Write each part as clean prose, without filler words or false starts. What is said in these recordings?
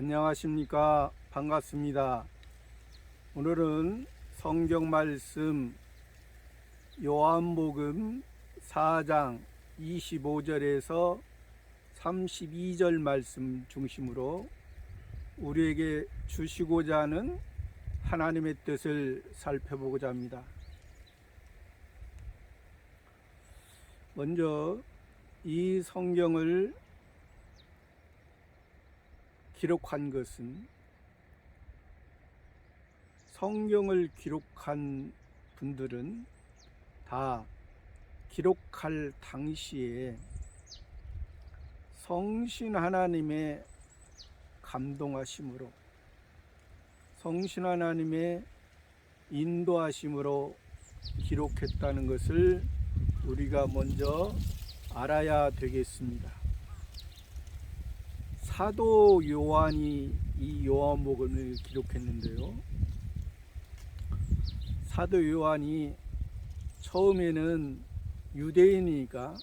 안녕하십니까. 반갑습니다. 오늘은 성경 말씀 요한복음 4장 25절에서 32절 말씀 중심으로 우리에게 주시고자 하는 하나님의 뜻을 살펴보고자 합니다. 먼저 이 성경을 기록한 것은 성경을 기록한 분들은 다 기록할 당시에 성신 하나님의 감동하심으로 성신 하나님의 인도하심으로 기록했다는 것을 우리가 먼저 알아야 되겠습니다. 사도 요한이 이 요한복음을 기록했는데요. 사도 요한이 처음에는 유대인이니까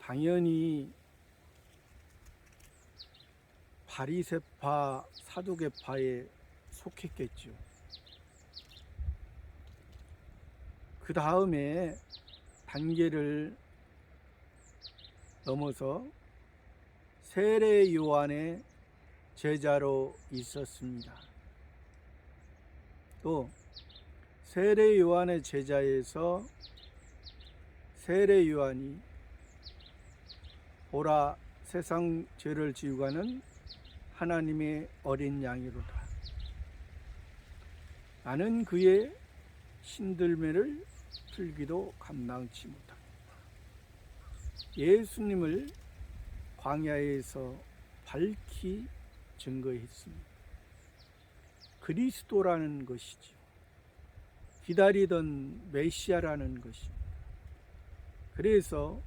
당연히 바리새파 사두개파에 속했겠죠. 그 다음에 단계를 넘어서 세례 요한의 제자로 있었습니다. 또 세례 요한의 제자에서 세례 요한이 보라 세상 죄를 지우고 가는 하나님의 어린 양이로다. 나는 그의 신들매를 풀기도 감당치 못합니다. 예수님을 광야에서 밝히 증거했습니다. 그리스도라는 것이죠. 기다리던 메시아라는 것입니다. 그래서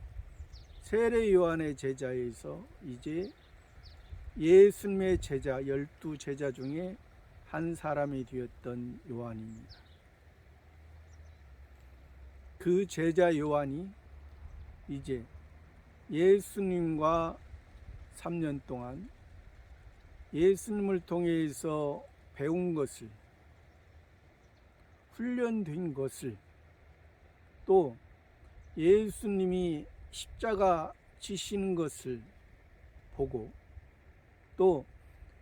세례 요한의 제자에서 이제 예수님의 제자 12제자 중에 한 사람이 되었던 요한입니다. 그 제자 요한이 이제 예수님과 3년 동안 예수님을 통해서 배운 것을, 훈련된 것을, 또 예수님이 십자가 지시는 것을 보고, 또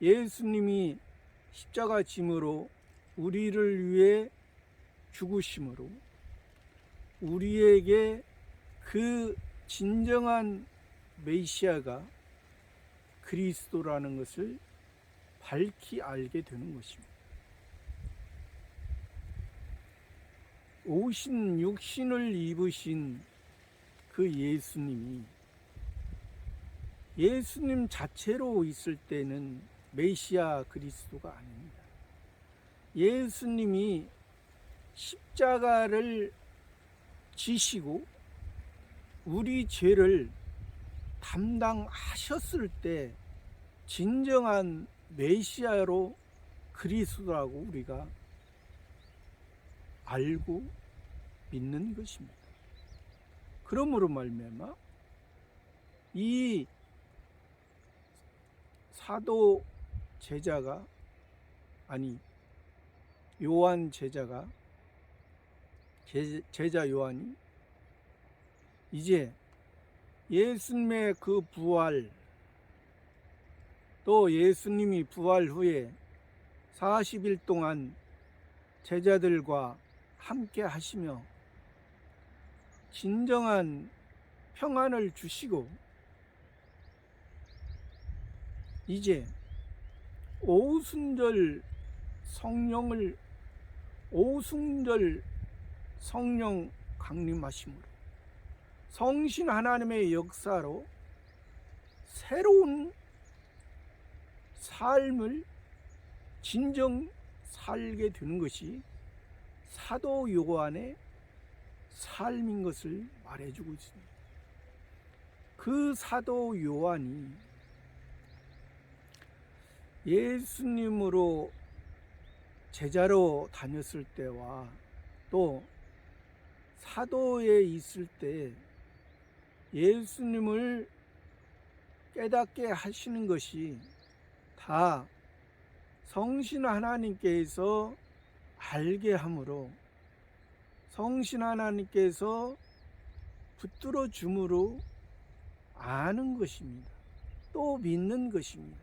예수님이 십자가 짐으로 우리를 위해 죽으심으로 우리에게 그 진정한 메시아가 그리스도라는 것을 밝히 알게 되는 것입니다. 오신 육신을 입으신 그 예수님이 예수님 자체로 있을 때는 메시아 그리스도가 아닙니다. 예수님이 십자가를 지시고 우리 죄를 담당하셨을 때 진정한 메시아로 그리스도라고 우리가 알고 믿는 것입니다. 그러므로 말미암아 이 사도 제자가 요한 제자가 제자 요한이 이제 예수님의 그 부활, 또 예수님이 부활 후에 40일 동안 제자들과 함께 하시며 진정한 평안을 주시고 이제 오순절 성령 강림하심으로 성신 하나님의 역사로 새로운 삶을 진정 살게 되는 것이 사도 요한의 삶인 것을 말해주고 있습니다. 그 사도 요한이 예수님으로 제자로 다녔을 때와 또 사도에 있을 때 예수님을 깨닫게 하시는 것이 다 성신 하나님께서 알게 함으로, 성신 하나님께서 붙들어 줌으로 아는 것입니다. 또 믿는 것입니다.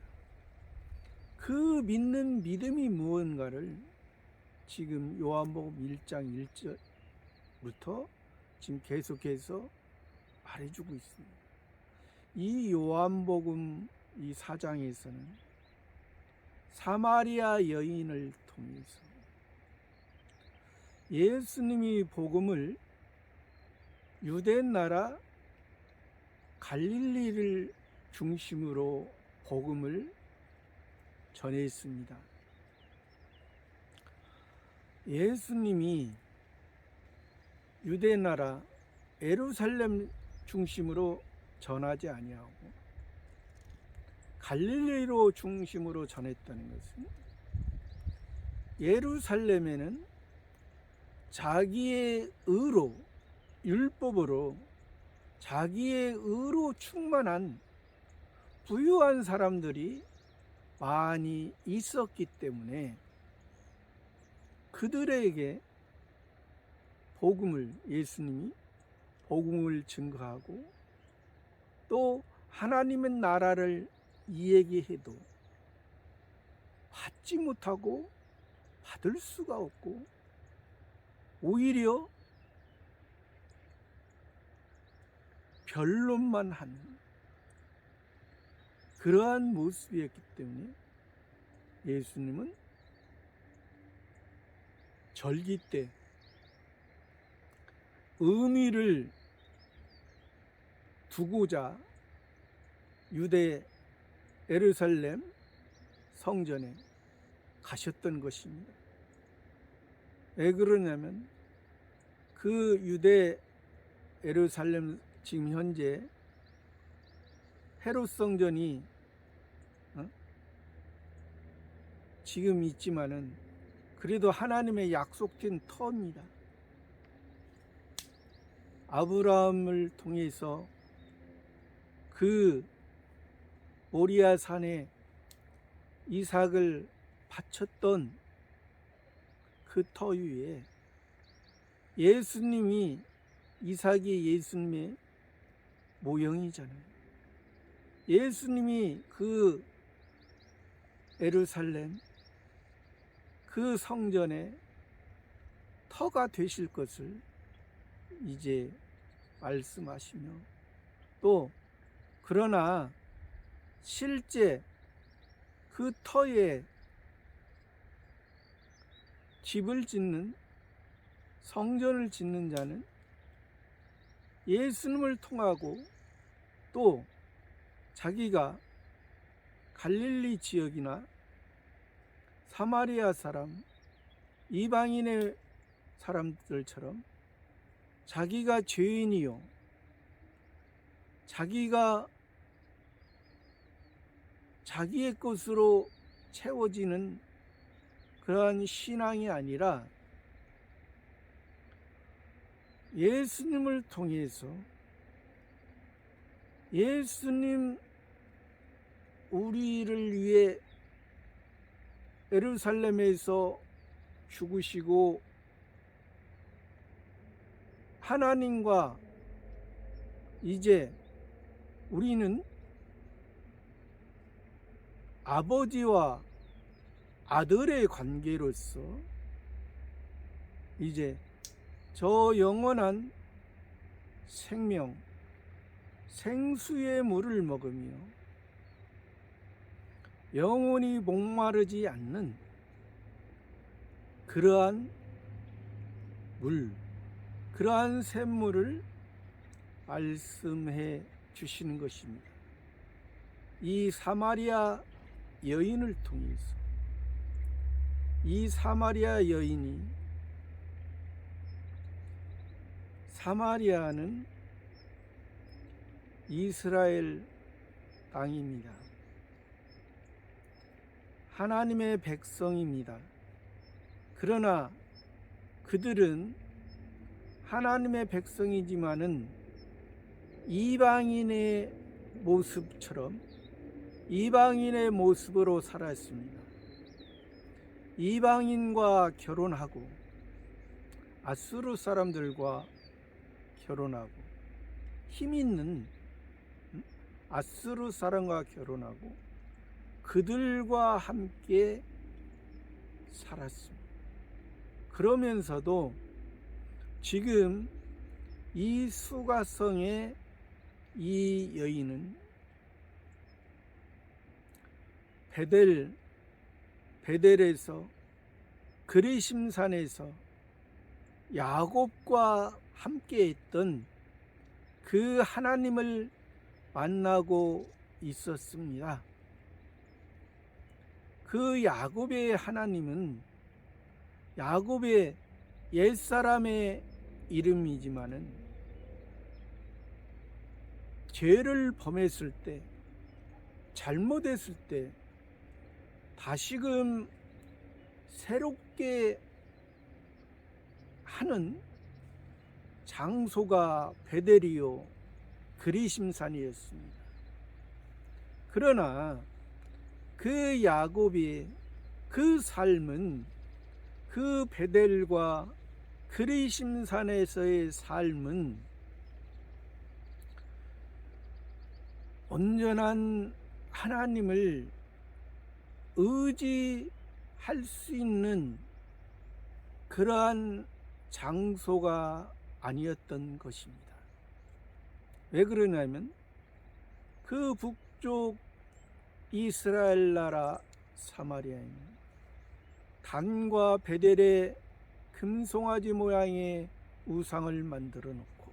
그 믿는 믿음이 무언가를 지금 요한복음 1장 1절부터 지금 계속해서 말해주고 있습니다. 이 요한복음 이 4장에서는 사마리아 여인을 통해서 예수님이 복음을 유대 나라 갈릴리를 중심으로 복음을 전했습니다. 예수님이 유대 나라 예루살렘 중심으로 전하지 아니하고 갈릴리로 중심으로 전했다는 것은, 예루살렘에는 자기의 의로, 율법으로 자기의 의로 충만한 부유한 사람들이 많이 있었기 때문에 그들에게 예수님이 복음을 증거하고, 또 하나님의 나라를 이야기해도 받지 못하고 받을 수가 없고, 오히려 변론만 하는 그러한 모습이었기 때문에 예수님은 절기 때 의미를 두고자 유대 예루살렘 성전에 가셨던 것입니다. 왜 그러냐면 그 유대 예루살렘 지금 현재 헤롯 성전이 지금 있지만은 그래도 하나님의 약속된 터입니다. 아브라함을 통해서 그 모리아 산에 이삭을 바쳤던 그 터 위에 예수님이, 이삭이 예수님의 모형이잖아요. 예수님이 그 예루살렘 그 성전에 터가 되실 것을 이제 말씀하시며, 또 그러나 실제 그 터에 집을 짓는, 성전을 짓는 자는 예수님을 통하고, 또 자기가 갈릴리 지역이나 사마리아 사람, 이방인의 사람들처럼 자기가 죄인이요, 자기가 자기의 것으로 채워지는 그러한 신앙이 아니라 예수님을 통해서, 예수님 우리를 위해 예루살렘에서 죽으시고 하나님과 이제 우리는 아버지와 아들의 관계로서 이제 저 영원한 생명, 생수의 물을 먹으며 영원히 목마르지 않는 그러한 물, 그러한 샘물을 말씀해 주시는 것입니다. 이 사마리아 여인을 통해서, 이 사마리아 여인이, 사마리아는 이스라엘 땅입니다. 하나님의 백성입니다. 그러나 그들은 하나님의 백성이지만은 이방인의 모습처럼, 이방인의 모습으로 살았습니다. 이방인과 결혼하고 아수르 사람들과 결혼하고 힘 있는 아수르 사람과 결혼하고 그들과 함께 살았습니다. 그러면서도 지금 이 수가성의 이 여인은 베델에서 그리심산에서 야곱과 함께 했던 그 하나님을 만나고 있었습니다. 그 야곱의 하나님은 야곱의 옛사람의 이름이지만은 죄를 범했을 때, 잘못했을 때 다시금 새롭게 하는 장소가 베델이요 그리심산이었습니다. 그러나 그 야곱의 그 삶은 그 베델과 그리심산에서의 삶은 온전한 하나님을 의지할 수 있는 그러한 장소가 아니었던 것입니다. 왜 그러냐면 그 북쪽 이스라엘 나라 사마리아에는 단과 베델의 금송아지 모양의 우상을 만들어 놓고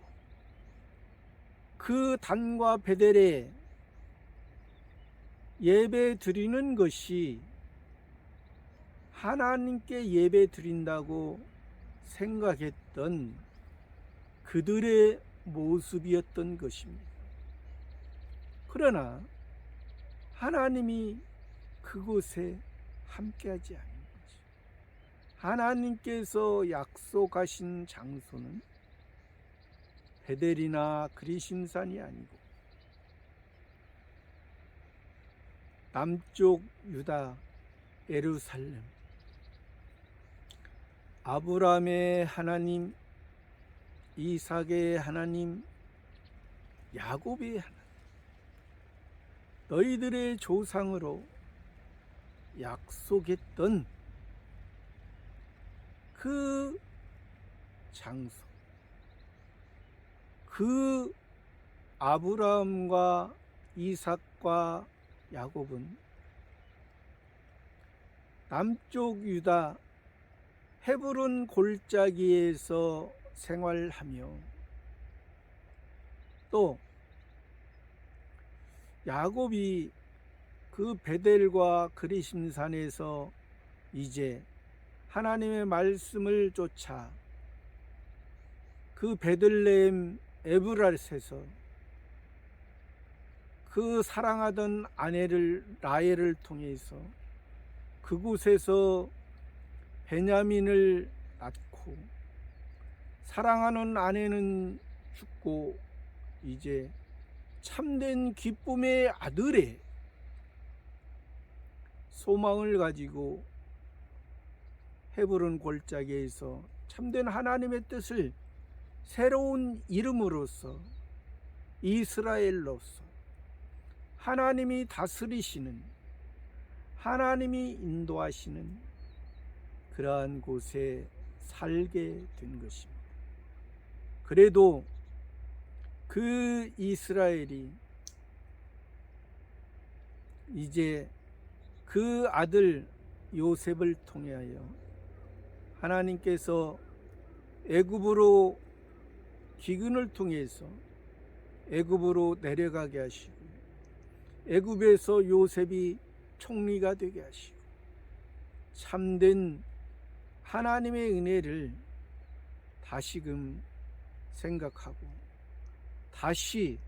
그 단과 베델에 예배 드리는 것이 하나님께 예배 드린다고 생각했던 그들의 모습이었던 것입니다. 그러나 하나님이 그곳에 함께하지 않은 거죠. 하나님께서 약속하신 장소는 베델이나 그리심산이 아니고 남쪽 유다 예루살렘, 아브라함의 하나님, 이삭의 하나님, 야곱의 하나님, 너희들의 조상으로 약속했던 그 장소, 그 아브라함과 이삭과 야곱은 남쪽 유다 헤브론 골짜기에서 생활하며 또 야곱이 그 베델과 그리심산에서 이제 하나님의 말씀을 쫓아 그 베들레헴 에브라스에서 그 사랑하던 아내를 라헬을 통해서 그곳에서 베냐민을 낳고 사랑하는 아내는 죽고 이제 참된 기쁨의 아들의 소망을 가지고 헤브론 골짜기에서 참된 하나님의 뜻을 새로운 이름으로서 이스라엘로서 하나님이 다스리시는, 하나님이 인도하시는 그러한 곳에 살게 된 것입니다. 그래도 그 이스라엘이 이제 그 아들 요셉을 통하여 하나님께서 애굽으로 기근을 통해서 애굽으로 내려가게 하시고 애굽에서 요셉이 총리가 되게 하시고 참된 하나님의 은혜를 다시금 생각하고 다시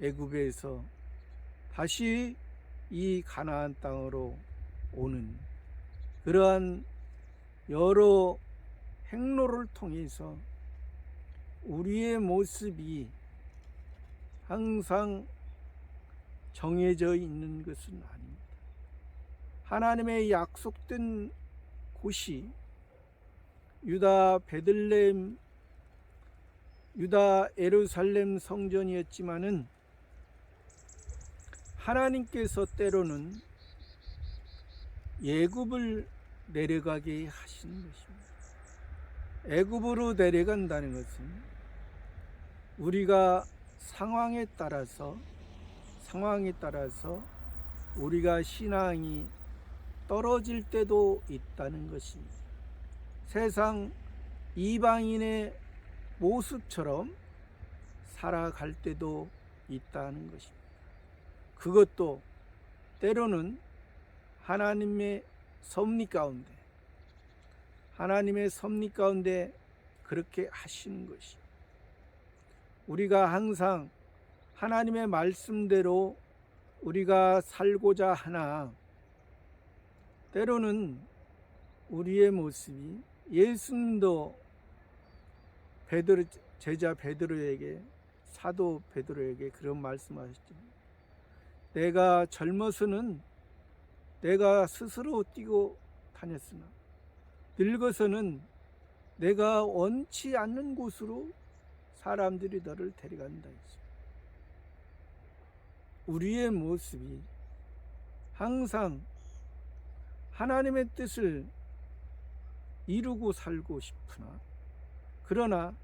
애굽에서 다시 이 가나안 땅으로 오는 그러한 여러 행로를 통해서 우리의 모습이 항상 정해져 있는 것은 아닙니다. 하나님의 약속된 곳이 유다 베들레헴, 유다 예루살렘 성전이었지만은 하나님께서 때로는 애굽을 내려가게 하시는 것입니다. 애굽으로 내려간다는 것은 우리가 상황에 따라서 우리가 신앙이 떨어질 때도 있다는 것입니다. 세상 이방인의 모습처럼 살아갈 때도 있다는 것입니다. 그것도 때로는 하나님의 섭리 가운데 그렇게 하시는 것이, 우리가 항상 하나님의 말씀대로 우리가 살고자 하나 때로는 우리의 모습이, 예수님도 제자 베드로에게, 사도 베드로에게 그런 말씀하셨죠. 내가 젊어서는 내가 스스로 뛰고 다녔으나 늙어서는 내가 원치 않는 곳으로 사람들이 너를 데려간다 했죠. 우리의 모습이 항상 하나님의 뜻을 이루고 살고 싶으나, 그러나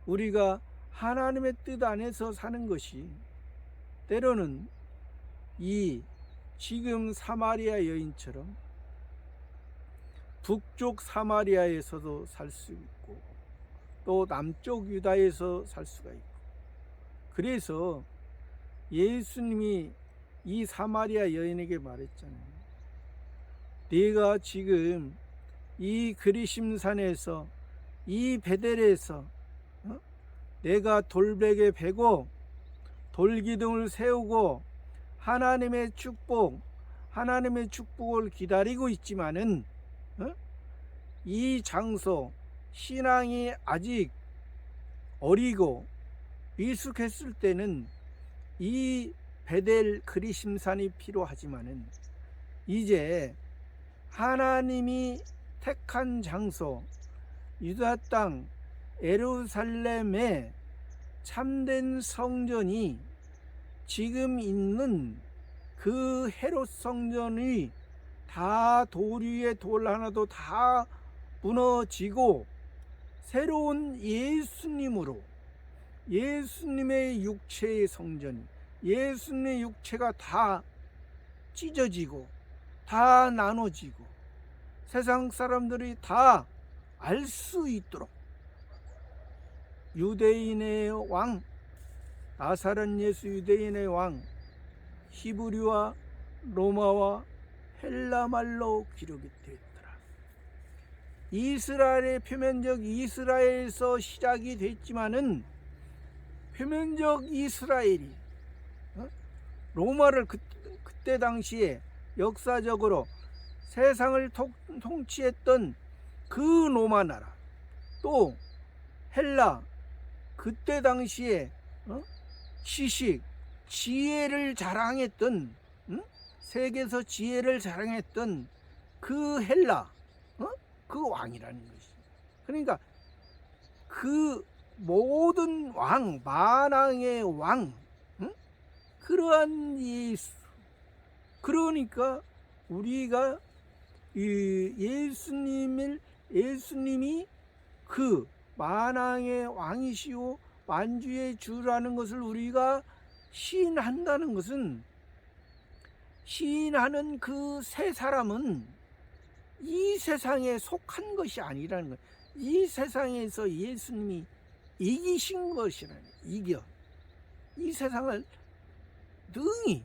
우리가 하나님의 뜻 안에서 사는 것이 때로는 이 지금 사마리아 여인처럼 북쪽 사마리아에서도 살 수 있고 또 남쪽 유다에서 살 수가 있고, 그래서 예수님이 이 사마리아 여인에게 말했잖아요. 네가 지금 이 그리심산에서, 이 베델에서 내가 돌베개 베고 돌기둥을 세우고 하나님의 축복을 기다리고 있지만은 이 장소, 신앙이 아직 어리고 미숙했을 때는 이 베델 그리심산이 필요하지만은 이제 하나님이 택한 장소, 유다 땅 예루살렘에 참된 성전이 지금 있는 그 헤롯 성전이 다 돌 위에 돌 하나도 다 무너지고 새로운 예수님으로, 예수님의 육체의 성전이, 예수님의 육체가 다 찢어지고 다 나눠지고 세상 사람들이 다 알 수 있도록 유대인의 왕, 나사렛 예수 유대인의 왕, 히브리와 로마와 헬라 말로 기록이 되었더라. 이스라엘의 표면적 이스라엘에서 시작이 됐지만은 표면적 이스라엘이 로마를 그때 당시에 역사적으로 세상을 통치했던 그 로마 나라, 또 헬라, 그때 당시에 지혜를 자랑했던, 세계에서 지혜를 자랑했던 그 헬라, 그 왕이라는 것이. 그러니까 그 모든 왕, 만왕의 왕, 그러한 예수. 그러니까 우리가 예수님이 그 만왕의 왕이시오 만주의 주라는 것을 우리가 시인한다는 것은, 시인하는 그 세 사람은 이 세상에 속한 것이 아니라는 거예요. 이 세상에서 예수님이 이기신 것이라는 거예요. 이 세상을 능히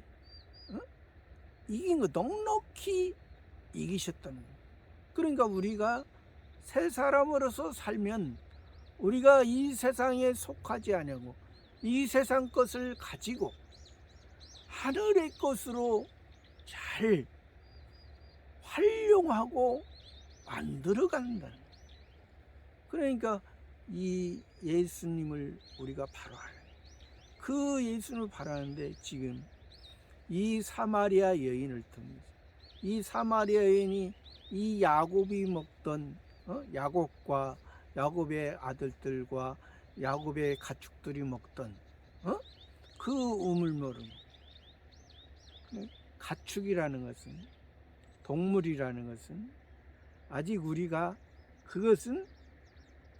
이긴 거, 넉넉히 이기셨다는 거예요. 그러니까 우리가 새 사람으로서 살면 우리가 이 세상에 속하지 아니하고 이 세상 것을 가지고 하늘의 것으로 잘 활용하고 만들어 간다는 거예요. 그러니까 이 예수님을 우리가 바라하는, 그 예수님을 바라하는데 지금 이 사마리아 여인을 통해서, 이 사마리아 여인이 이 야곱이 먹던 야곱과 야곱의 아들들과 야곱의 가축들이 먹던 그 우물물은, 가축이라는 것은, 동물이라는 것은 아직 우리가, 그것은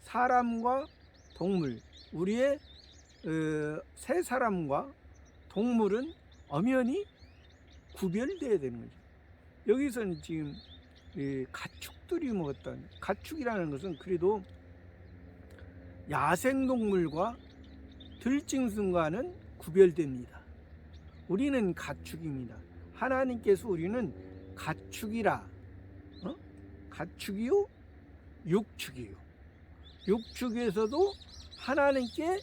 사람과 동물, 우리의 새 사람과 동물은 엄연히 구별돼야 되는 거죠. 여기서는 지금 가축들이 먹었던, 가축이라는 것은 그래도 야생동물과 들짐승과는 구별됩니다. 우리는 가축입니다. 하나님께서 우리는 가축이라, 가축이요 육축이요, 육축에서도 하나님께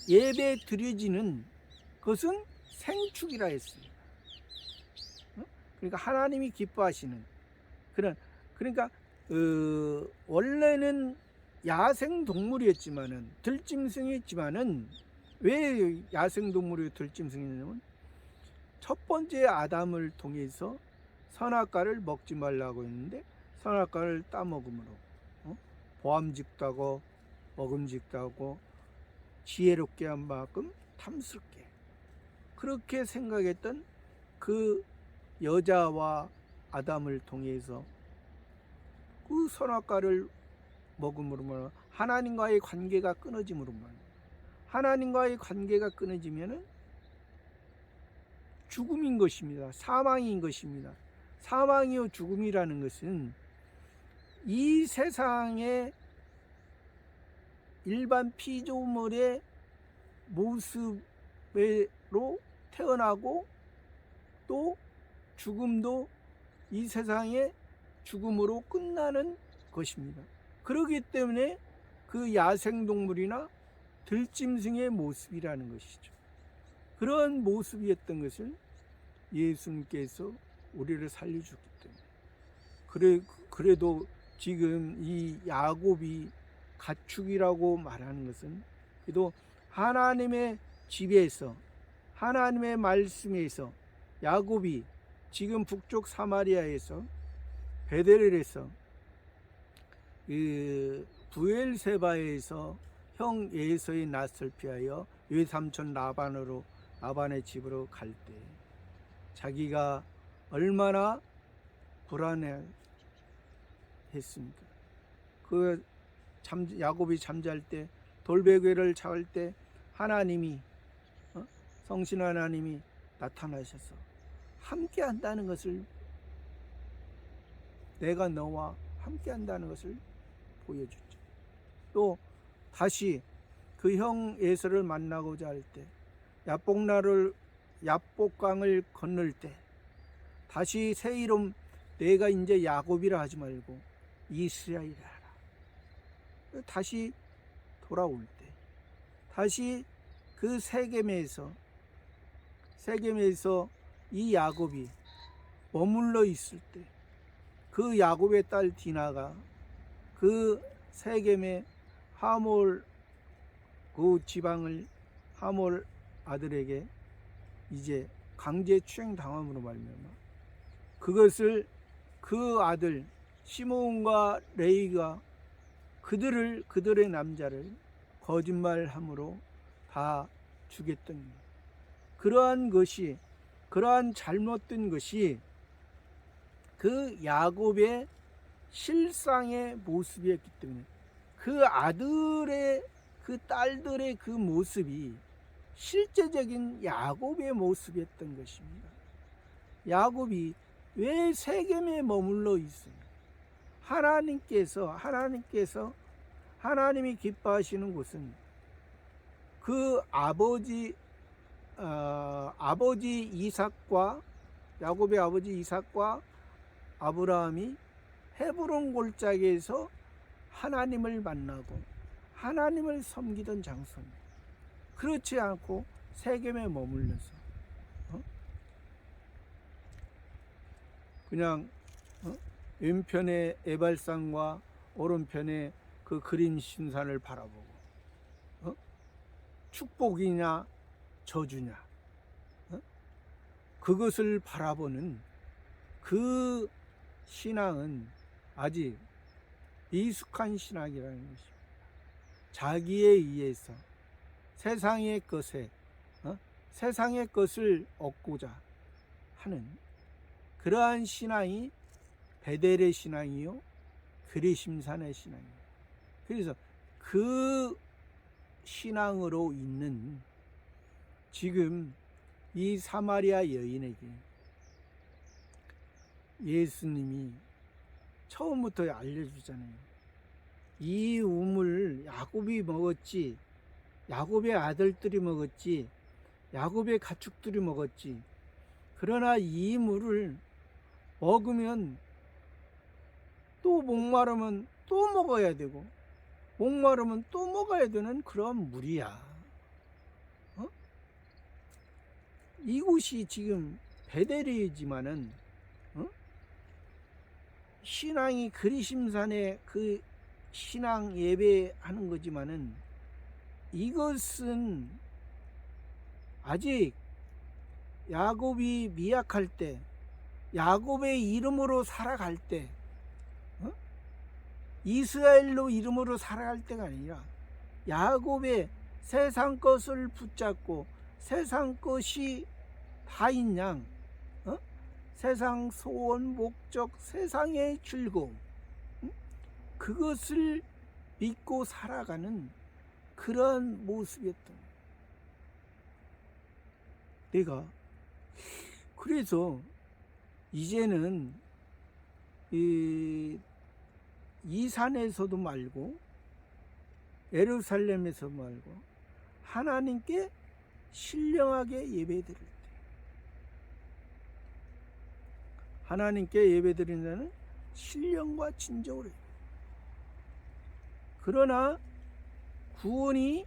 예배 드려지는 것은 생축이라 했습니다. 그러니까 하나님이 기뻐하시는 그런, 그러니까 원래는 야생동물이었지만은, 들짐승이었지만은, 왜 야생동물이 들짐승이냐면 첫 번째 아담을 통해서 선악과를 먹지 말라고 했는데 선악과를 따먹음으로 보암직도 하고 먹음직도 하고 지혜롭게 한 만큼 탐스럽게, 그렇게 생각했던 그 여자와 아담을 통해서 그 선악과를 먹음으로 하나님과의 관계가 끊어짐으로 말이에요. 하나님과의 관계가 끊어지면은 죽음인 것입니다. 사망인 것입니다. 사망이요 죽음이라는 것은 이 세상의 일반 피조물의 모습으로 태어나고, 또 죽음도 이 세상의 죽음으로 끝나는 것입니다. 그렇기 때문에 그 야생동물이나 들짐승의 모습이라는 것이죠. 그런 모습이었던 것을 예수님께서 우리를 살려주기 때문에, 그래도 지금 이 야곱이 가축이라고 말하는 것은 그래도 하나님의 집에서, 하나님의 말씀에서 야곱이 지금 북쪽 사마리아에서, 베델에서, 부엘세바에서 형 에서의 낯을 피하여 외삼촌 라반의 집으로 갈 때 자기가 얼마나 불안했습니까? 야곱이 잠잘 때, 돌베개를 잡을 때 하나님이, 성신 하나님이 나타나셔서 함께 한다는 것을, 내가 너와 함께 한다는 것을 보여주죠. 또 다시 그 형 에서를 만나고자 할 때, 야복강을 건널 때 다시 새 이름, 내가 이제 야곱이라 하지 말고 이스라엘이라 하라. 다시 돌아올 때, 다시 그 세겜에서 이 야곱이 머물러 있을 때, 그 야곱의 딸 디나가 그 세겜의 하몰 그 지방을 하몰 아들에게 이제 강제 추행 당함으로 말미암아 그것을, 그 아들 시므온과 레위가 그들의 남자를 거짓말함으로 다 죽였던, 그러한 잘못된 것이 그 야곱의 실상의 모습이었기 때문에, 그 아들의, 그 딸들의 그 모습이 실제적인 야곱의 모습이었던 것입니다. 야곱이 왜 세겜에 머물러 있습니까? 하나님이 기뻐하시는 곳은 그 아버지 이삭과, 야곱의 아버지 이삭과 아브라함이 헤브론 골짜기에서 하나님을 만나고 하나님을 섬기던 장소입니다. 그렇지 않고 세겜에 머물러서 그냥 왼편의 에발산과 오른편의 그 그린 신산을 바라보고 축복이냐 저주냐, 그것을 바라보는 그 신앙은 아직 미숙한 신앙이라는 것입니다. 자기에 의해서 세상의 것에 세상의 것을 얻고자 하는 그러한 신앙이 베델의 신앙이요 그리심산의 신앙이에요. 그래서 그 신앙으로 있는 지금 이 사마리아 여인에게 예수님이 처음부터 알려주잖아요. 이 우물 야곱이 먹었지, 야곱의 아들들이 먹었지, 야곱의 가축들이 먹었지. 그러나 이 물을 먹으면 또 목마르면 또 먹어야 되고, 목마르면 또 먹어야 되는 그런 물이야. 이곳이 지금 베델이지만은 신앙이 그리심산에 그 신앙 예배하는 거지만은 이것은 아직 야곱이 미약할 때, 야곱의 이름으로 살아갈 때, 이스라엘로 이름으로 살아갈 때가 아니라 야곱의 세상 것을 붙잡고 세상 것이 다인 양, 세상 소원, 목적, 세상의 즐거움, 그것을 믿고 살아가는 그런 모습이었던 거예요. 내가 그래서 이제는 이 산에서도 말고 예루살렘에서 말고 하나님께 신령하게 예배드릴 때, 하나님께 예배드린다는 신령과 진정으로. 그러나 구원이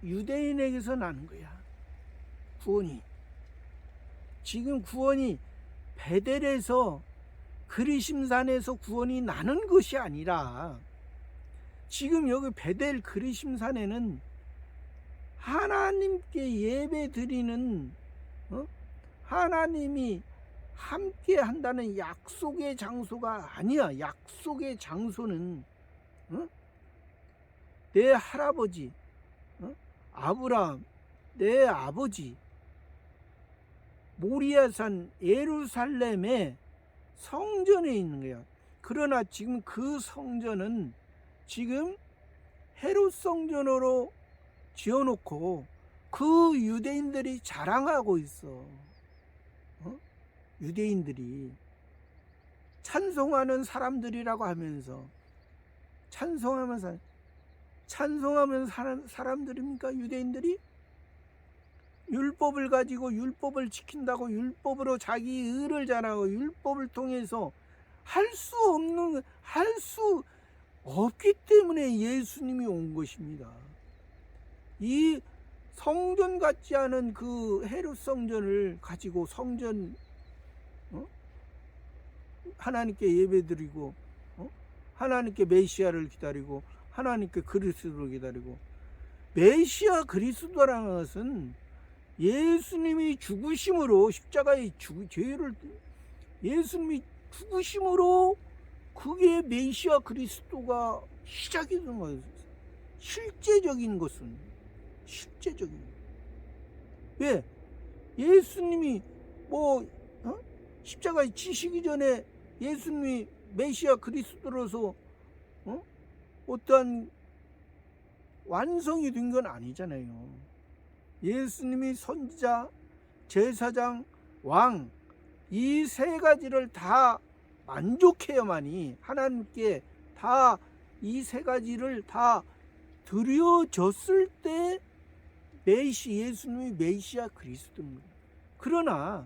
유대인에게서 나는 거야. 구원이 지금 구원이 베델에서 그리심산에서 구원이 나는 것이 아니라 지금 여기 베델 그리심산에는 하나님께 예배 드리는 하나님이 함께 한다는 약속의 장소가 아니야. 약속의 장소는 내 할아버지 아브라함, 내 아버지 모리아산 예루살렘의 성전에 있는 거야. 그러나 지금 그 성전은 지금 헤롯 성전으로 지어놓고 그 유대인들이 자랑하고 있어. 유대인들이 찬송하는 사람들이라고 하면서 찬송하면 사람들입니까? 유대인들이 율법을 가지고 율법을 지킨다고 율법으로 자기 의를 자랑하고 율법을 통해서 할 수 없기 때문에 예수님이 온 것입니다. 이 성전 같지 않은 그 헤롯 성전을 가지고 하나님께 예배드리고 하나님께 메시아를 기다리고 하나님께 그리스도를 기다리고, 메시아 그리스도라는 것은 예수님이 죽으심으로 십자가의 죄를 예수님이 죽으심으로 그게 메시아 그리스도가 시작이 된 거예요. 실제적인 것은 실제적인 왜 예수님이 십자가에 지시기 전에 예수님이 메시아 그리스도로서 어떠한 완성이 된 건 아니잖아요. 예수님이 선지자, 제사장, 왕, 이 세 가지를 다 만족해야만이 하나님께 다 이 세 가지를 다 드려졌을 때 예수님이 메시아 그리스도입니다. 그러나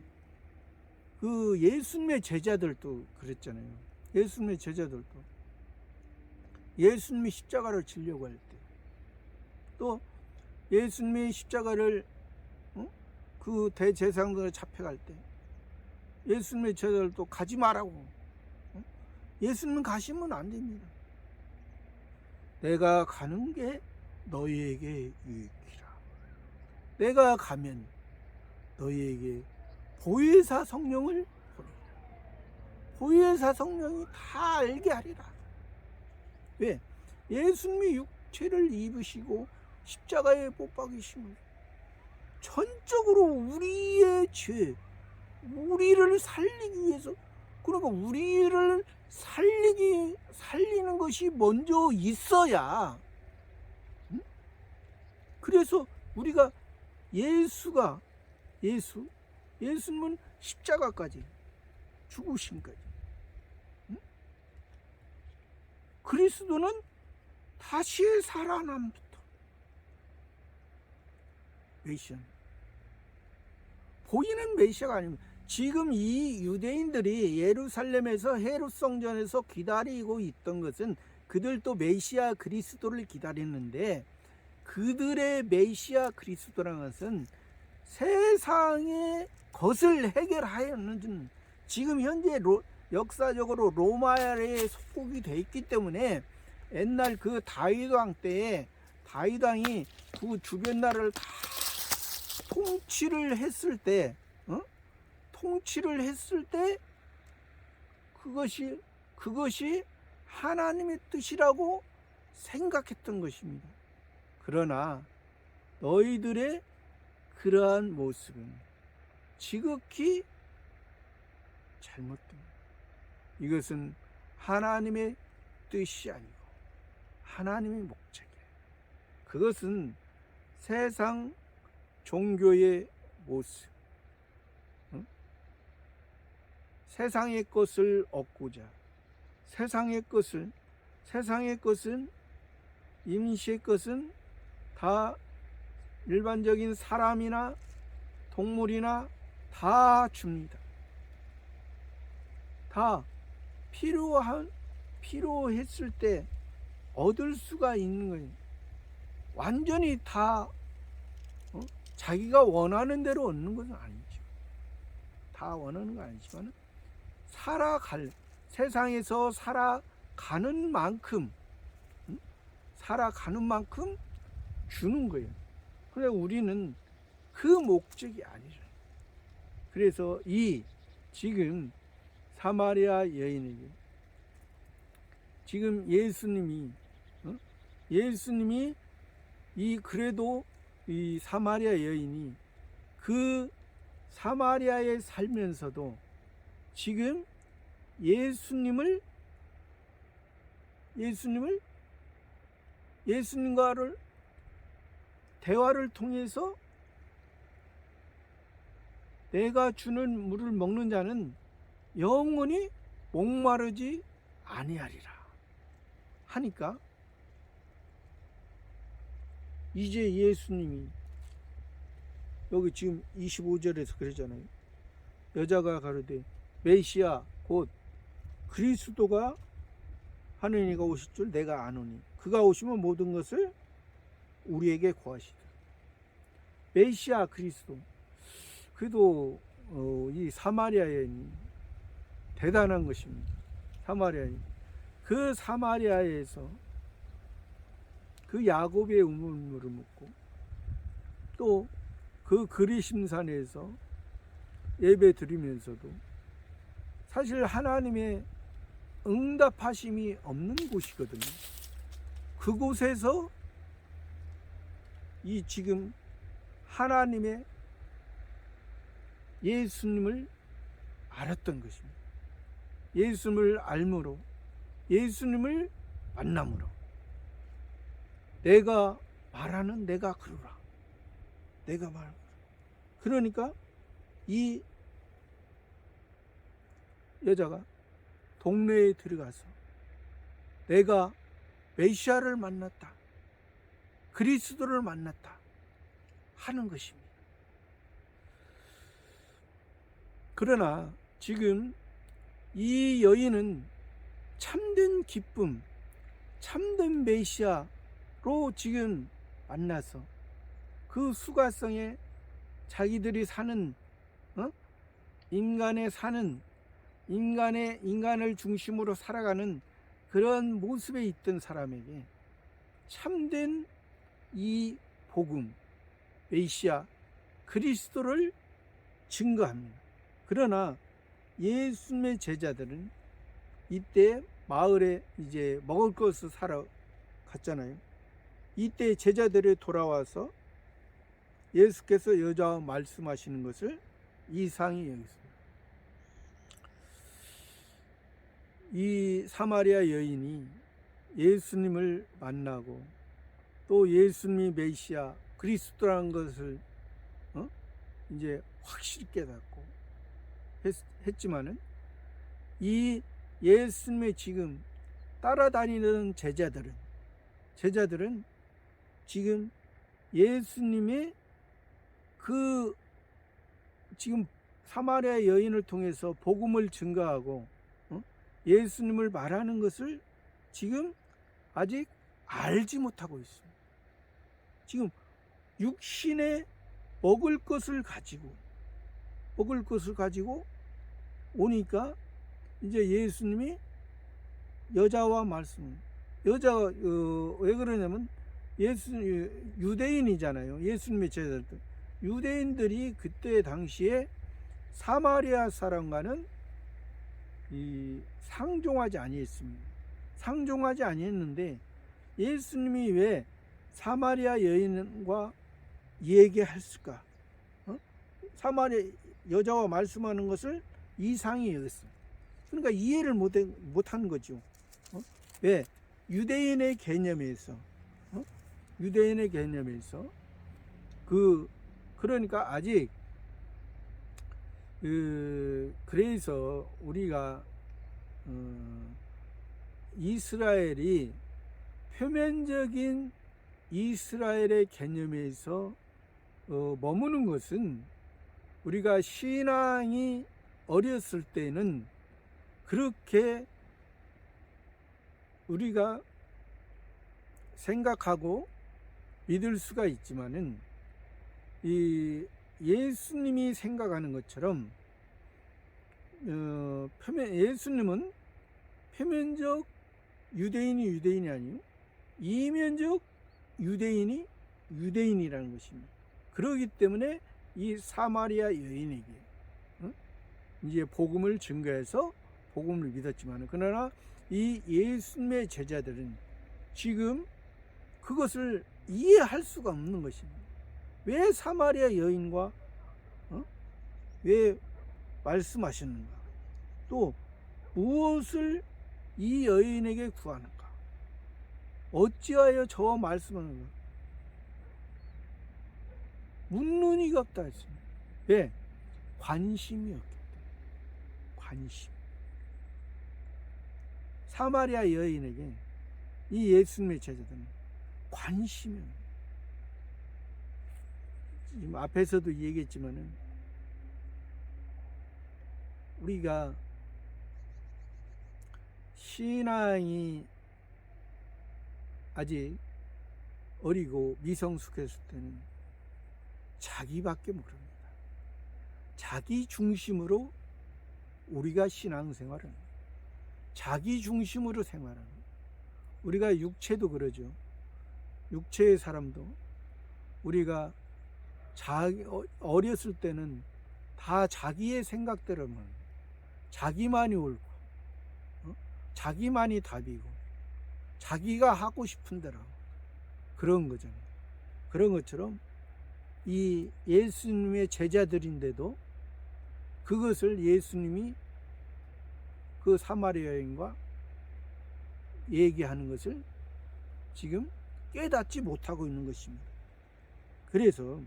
그 예수님의 제자들도 그랬잖아요. 예수님의 제자들도 예수님이 십자가를 지려고 할 때, 또 예수님이 십자가를 그 대제사장들에 잡혀갈 때 예수님의 제자들도 가지 말라고, 예수님 가시면 안 됩니다. 내가 가는 게 너희에게 유익이라. 내가 가면 너희에게 보혜사 성령을 보내라. 보혜사 성령이 다 알게 하리라. 왜? 예수님이 육체를 입으시고 십자가에 못 박이심을 전적으로 우리의 죄, 우리를 살리기 위해서, 그러니까 우리를 살리는 것이 먼저 있어야, 응? 그래서 우리가 예수님은 십자가까지, 죽으심까지, 응? 그리스도는 다시 살아남부터 메시아, 보이는 메시아가 아닙니다. 지금 이 유대인들이 예루살렘에서 헤롯 성전에서 기다리고 있던 것은 그들도 메시아 그리스도를 기다리는데, 그들의 메시아 그리스도라는 것은 세상의 것을 해결하였는, 지금 현재 역사적으로 로마에 속국이 되어 있기 때문에, 옛날 그 다윗 왕 때에 다윗 왕이 그 주변 나라를 다 통치를 했을 때, 그것이 하나님의 뜻이라고 생각했던 것입니다. 그러나 너희들의 그러한 모습은 지극히 잘못된, 이것은 하나님의 뜻이 아니고 하나님의 목적이에요. 그것은 세상 종교의 모습, 세상의 것을 얻고자, 세상의 것은 임시의 것은 다 일반적인 사람이나 동물이나 다 줍니다. 다 필요했을 때 얻을 수가 있는 거예요. 완전히 다 자기가 원하는 대로 얻는 것은 아니죠. 다 원하는 건 아니지만 세상에서 살아가는 만큼 주는 거예요. 그래, 우리는 그 목적이 아니라. 그래서 지금 사마리아 여인에게 지금 예수님이 그래도 이 사마리아 여인이 그 사마리아에 살면서도 지금 예수님과를 대화를 통해서 내가 주는 물을 먹는 자는 영원히 목마르지 아니하리라 하니까, 이제 예수님이 여기 지금 25절에서 그러잖아요. 여자가 가로되 메시아 곧 그리스도가 하는 이가 오실 줄 내가 아노니 그가 오시면 모든 것을 우리에게 구하시다. 메시아 그리스도, 그래도 이 사마리아 여인이 대단한 것입니다. 그 사마리아에서 그 야곱의 우물물을 먹고 또 그 그리심산에서 예배 드리면서도 사실 하나님의 응답하심이 없는 곳이거든요. 그곳에서 이 지금 하나님의 예수님을 알았던 것입니다. 예수님을 알므로, 예수님을 만남으로 내가 말하는 내가 그러라. 내가 말. 그러니까 이 여자가 동네에 들어가서 내가 메시아를 만났다, 그리스도를 만났다 하는 것입니다. 그러나 지금 이 여인은 참된 기쁨, 참된 메시아로 지금 만나서 그 수가성에 자기들이 사는 인간을 중심으로 살아가는 그런 모습에 있던 사람에게 참된 이 복음, 메시아 그리스도를 증거합니다. 그러나 예수님의 제자들은 이때 마을에 이제 먹을 것을 사러 갔잖아요. 이때 제자들이 돌아와서 예수께서 여자와 말씀하시는 것을 이상히 여겼습니다. 이 사마리아 여인이 예수님을 만나고 또 예수님이 메시아 그리스도라는 것을 이제 확실히 깨닫고 했지만은 이 예수님의 지금 따라다니는 제자들은 지금 예수님의 그 지금 사마리아 여인을 통해서 복음을 증거하고 예수님을 말하는 것을 지금 아직 알지 못하고 있습니다. 지금 육신의 먹을 것을 가지고 오니까 이제 예수님이 여자와 여자가 왜 그러냐면 유대인이잖아요. 예수님의 제자들. 유대인들이 그때 당시에 사마리아 사람과는 상종하지 아니했습니다. 상종하지 아니했는데 예수님이 왜 사마리아 여인과 얘기했을까? 사마리아 여자와 말씀하는 것을 이상히 여겼어요. 그러니까 이해를 못하는 거죠. 왜? 유대인의 개념에서 그러니까 아직 그래서 우리가 이스라엘이 표면적인 이스라엘의 개념에서 머무는 것은 우리가 신앙이 어렸을 때는 그렇게 우리가 생각하고 믿을 수가 있지만은 이 예수님이 생각하는 것처럼 예수님은 표면적 유대인이 아니요 이면적 유대인이라는 것입니다. 그렇기 때문에 이 사마리아 여인에게 이제 복음을 증거해서 복음을 믿었지만 그러나 이 예수님의 제자들은 지금 그것을 이해할 수가 없는 것입니다. 왜 사마리아 여인과 왜 말씀하셨는가? 또 무엇을 이 여인에게 구하는가? 어찌하여 저와 말씀하는가? 묻는 이가 없다 했습니다. 왜? 관심이 없기 때문에. 관심. 사마리아 여인에게 이 예수님의 제자들은 관심이 없는 거예요. 지금 앞에서도 얘기했지만은 우리가 신앙이 아직 어리고 미성숙했을 때는 자기밖에 모릅니다. 자기 중심으로 우리가 신앙생활을 자기 중심으로 생활하는 우리가 육체도 그러죠. 육체의 사람도 우리가 어렸을 때는 다 자기의 생각대로만 자기만이 옳고 자기만이 답이고 자기가 하고 싶은 대로 그런 거잖아요. 그런 것처럼 이 예수님의 제자들인데도 그것을 예수님이 그 사마리아 여인과 얘기하는 것을 지금 깨닫지 못하고 있는 것입니다. 그래서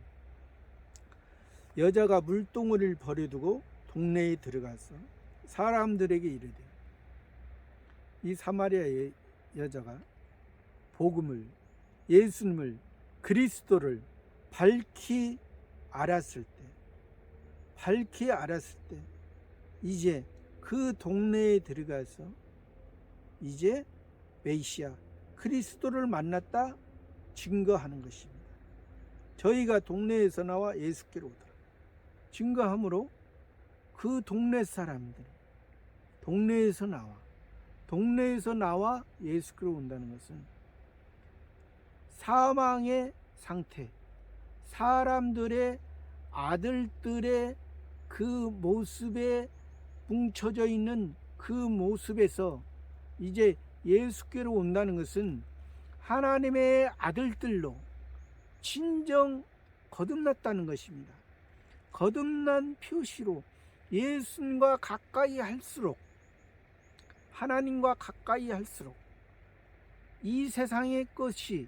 여자가 물동이를 버려두고 동네에 들어가서 사람들에게 이르되 이 사마리아 여자가 복음을 예수님을 그리스도를 밝히 알았을 때 이제 그 동네에 들어가서 이제 메시아 그리스도를 만났다 증거하는 것입니다. 저희가 동네에서 나와 예수께로 오더라 증거함으로 그 동네 사람들 동네에서 나와 예수께로 온다는 것은 사망의 상태 사람들의 아들들의 그 모습에 뭉쳐져 있는 그 모습에서 이제 예수께로 온다는 것은 하나님의 아들들로 진정 거듭났다는 것입니다. 거듭난 표시로 예수님과 가까이 할수록, 하나님과 가까이 할수록 이 세상의 것이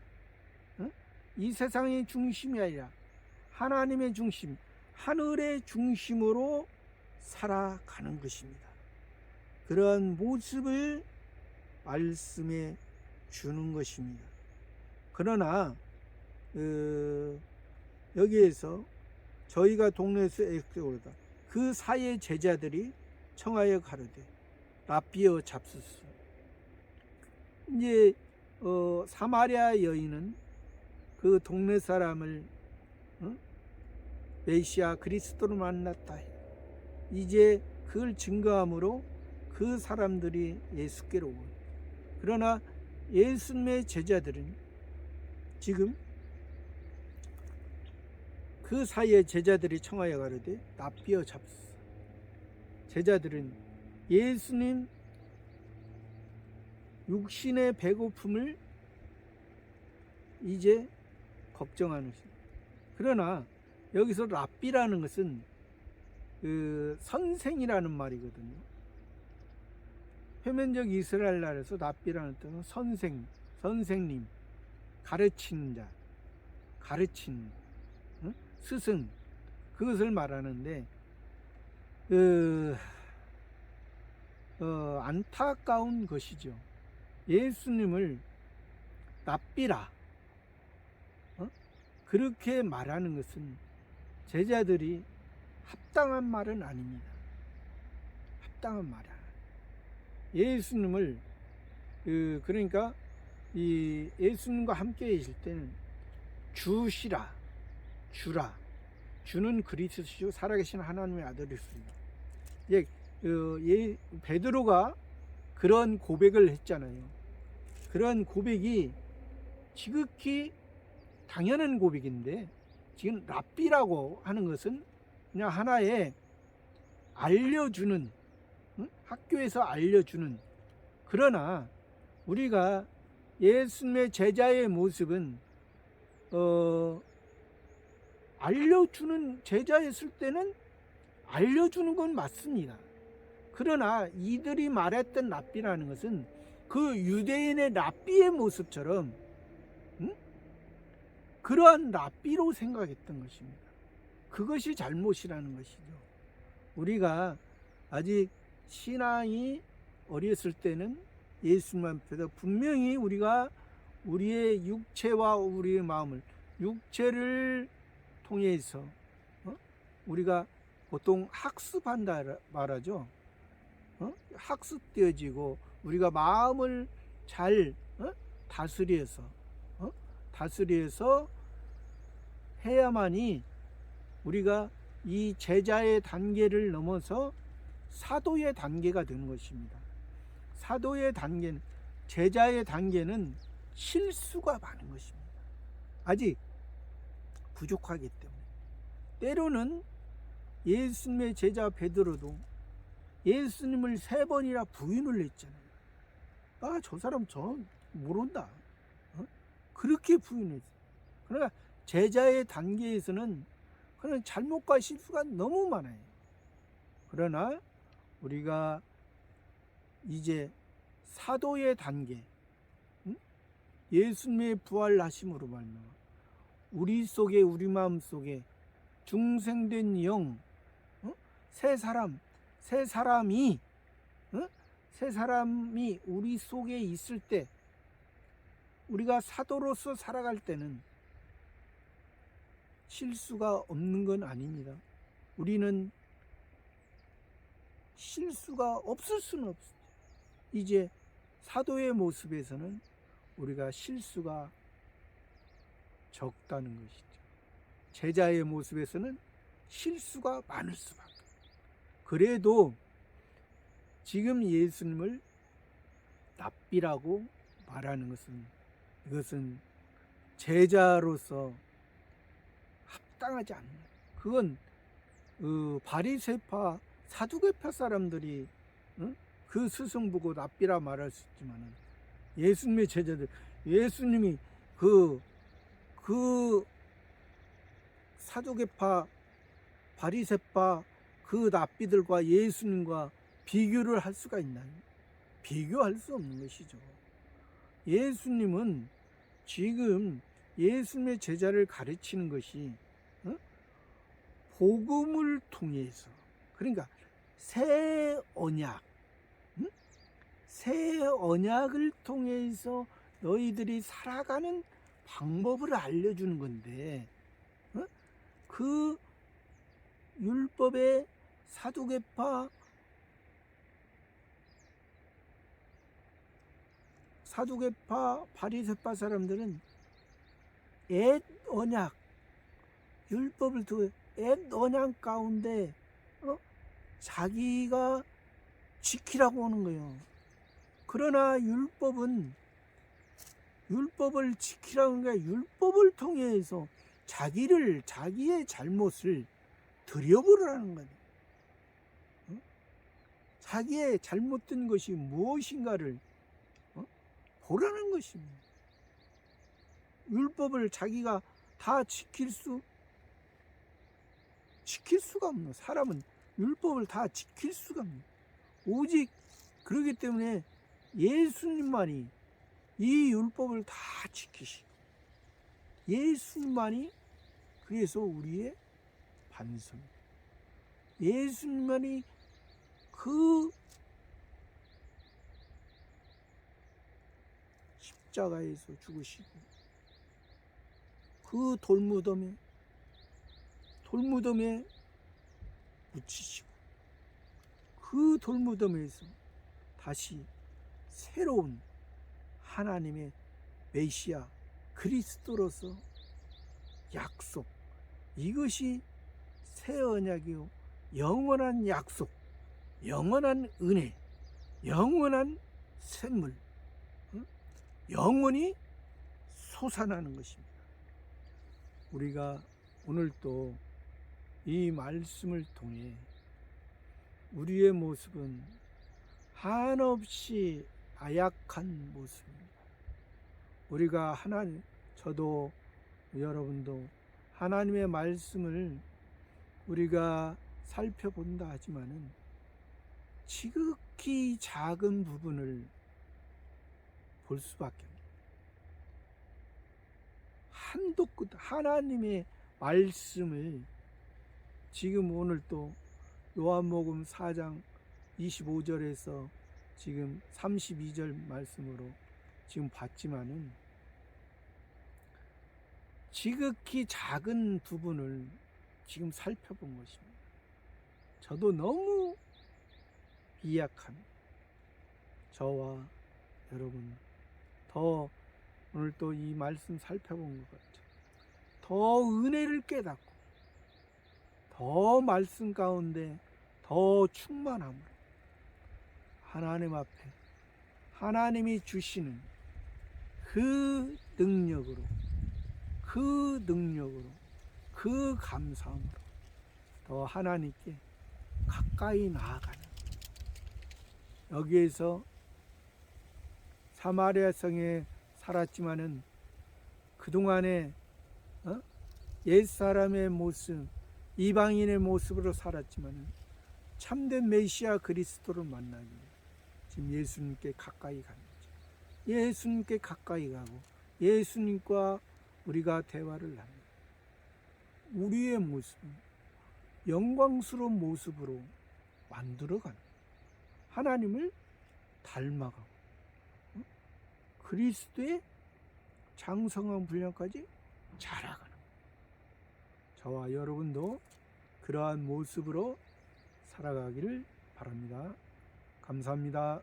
이 세상의 중심이 아니라 하나님의 중심, 하늘의 중심으로 살아가는 것입니다. 그러한 모습을 말씀해 주는 것입니다. 그러나 여기에서 저희가 동네에서 애쓰고다 그 사이의 제자들이 청하여 가로되 라삐어 잡수수. 이제 사마리아 여인은 그 동네 사람을 메시아 그리스도를 만났다. 이제 그걸 증거함으로 그 사람들이 예수께로 오고, 그러나 예수님의 제자들은 지금 그 사이에 제자들이 청하여 가로되 라삐어 잡수수. 제자들은 예수님 육신의 배고픔을 이제 걱정하는 것입니다. 그러나 여기서 랍비라는 것은 그 선생이라는 말이거든요. 표면적 이스라엘 나라에서 랍비라는 뜻은 선생님, 가르치는 자, 가르친 스승, 그것을 말하는데 안타까운 것이죠. 예수님을 랍비라 그렇게 말하는 것은 제자들이 합당한 말은 아닙니다. 합당한 말은 예수님을 그러니까 이 예수님과 함께 계실 때는 주시라, 주라, 주는 그리스도시요 살아계신 하나님의 아들이십니다. 베드로가 그런 고백을 했잖아요. 그런 고백이 지극히 당연한 고백인데, 지금 랍비라고 하는 것은 그냥 하나의 알려주는, 학교에서 알려주는, 그러나 우리가 예수님의 제자의 모습은 알려주는 제자였을 때는 알려주는 건 맞습니다. 그러나 이들이 말했던 랍비라는 것은 그 유대인의 랍비의 모습처럼 그러한 랍비로 생각했던 것입니다. 그것이 잘못이라는 것이죠. 우리가 아직 신앙이 어렸을 때는 예수님 앞에서 분명히 우리가 우리의 육체와 우리의 마음을, 육체를 통해서 우리가 보통 학습한다 말하죠. 학습되어지고 우리가 마음을 잘 다스려서 해야만이 우리가 이 제자의 단계를 넘어서 사도의 단계가 되는 것입니다. 사도의 단계는, 제자의 단계는 실수가 많은 것입니다. 아직 부족하기 때문에. 때로는 예수님의 제자 베드로도 예수님을 3번이나 부인을 했잖아요. 저 사람 저 모른다. 그렇게 부인했어요. 그러나 제자의 단계에서는 그런 잘못과 실수가 너무 많아요. 그러나 우리가 이제 사도의 단계, 예수님의 부활하심으로 말미암아 우리 속에, 우리 마음 속에 중생된 영, 새 사람이 우리 속에 있을 때, 우리가 사도로서 살아갈 때는 실수가 없는 건 아닙니다. 우리는 실수가 없을 수는 없어요. 이제 사도의 모습에서는 우리가 실수가 적다는 것이죠. 제자의 모습에서는 실수가 많을 수밖에. 그래도 지금 예수님을 랍비라고 말하는 것은, 이것은 제자로서 합당하지 않는, 그건 바리새파 사두개파 사람들이, 응? 그 스승 보고 랍비라 말할 수 있지만은, 예수님의 제자들, 예수님이 그 사두개파 바리새파 그 랍비들과 예수님과 비교를 할 수가 있나요? 비교할 수 없는 것이죠. 예수님은 지금 예수님의 제자를 가르치는 것이, 어? 복음을 통해서, 그러니까 새 언약, 응? 새 언약을 통해서 너희들이 살아가는 방법을 알려주는 건데, 어? 그 율법의 사두개파 바리새파 사람들은 옛 언약, 율법을 두고 옛 언약 가운데 자기가 지키라고 하는 거예요. 그러나 율법을 지키라는 게, 율법을 통해서 자기의 잘못을 들여보라는 거예요. 자기의 잘못된 것이 무엇인가를 보라는 것입니다. 율법을 자기가 다 지킬 수가 없는, 사람은 율법을 다 지킬 수가 없는, 오직 그렇기 때문에 예수님만이 이 율법을 다 지키시고, 예수님만이 그래서 우리의 반석입니다. 예수님만이 그 십자가에서 죽으시고, 그 돌무덤에 묻히시고, 그 돌무덤에서 다시 새로운 하나님의 메시아 그리스도로서 약속, 이것이 새 언약이요, 영원한 약속, 영원한 은혜, 영원한 샘물, 영원히 솟아나는 것입니다. 우리가 오늘 또 이 말씀을 통해 우리의 모습은 한없이 아약한 모습입니다. 우리가 저도 여러분도 하나님의 말씀을 우리가 살펴본다 하지만은 지극히 작은 부분을 볼 수밖에 없습니다. 한도 끝 하나님의 말씀을 지금 오늘 또 요한복음 4장 25절에서 지금 32절 말씀으로 지금 봤지만은 지극히 작은 부분을 지금 살펴본 것입니다. 저도 너무 미약한 저와 여러분, 더 오늘 또 이 말씀 살펴본 것 같아요. 더 은혜를 깨닫고 더 말씀 가운데 더 충만함으로 하나님 앞에 하나님이 주시는 그 능력으로 그 감사함으로 더 하나님께 가까이 나아가는, 여기에서 사마리아 성에 살았지만은 그동안에 옛사람의 모습, 이방인의 모습으로 살았지만은 참된 메시아 그리스도를 만나기 위해 지금 예수님께 가까이 가는 거죠. 예수님께 가까이 가고 예수님과 우리가 대화를 나누고, 우리의 모습은 영광스러운 모습으로 만들어가는, 하나님을 닮아가고 그리스도의 장성한 분량까지 자라가는, 저와 여러분도 그러한 모습으로 살아가기를 바랍니다. 감사합니다.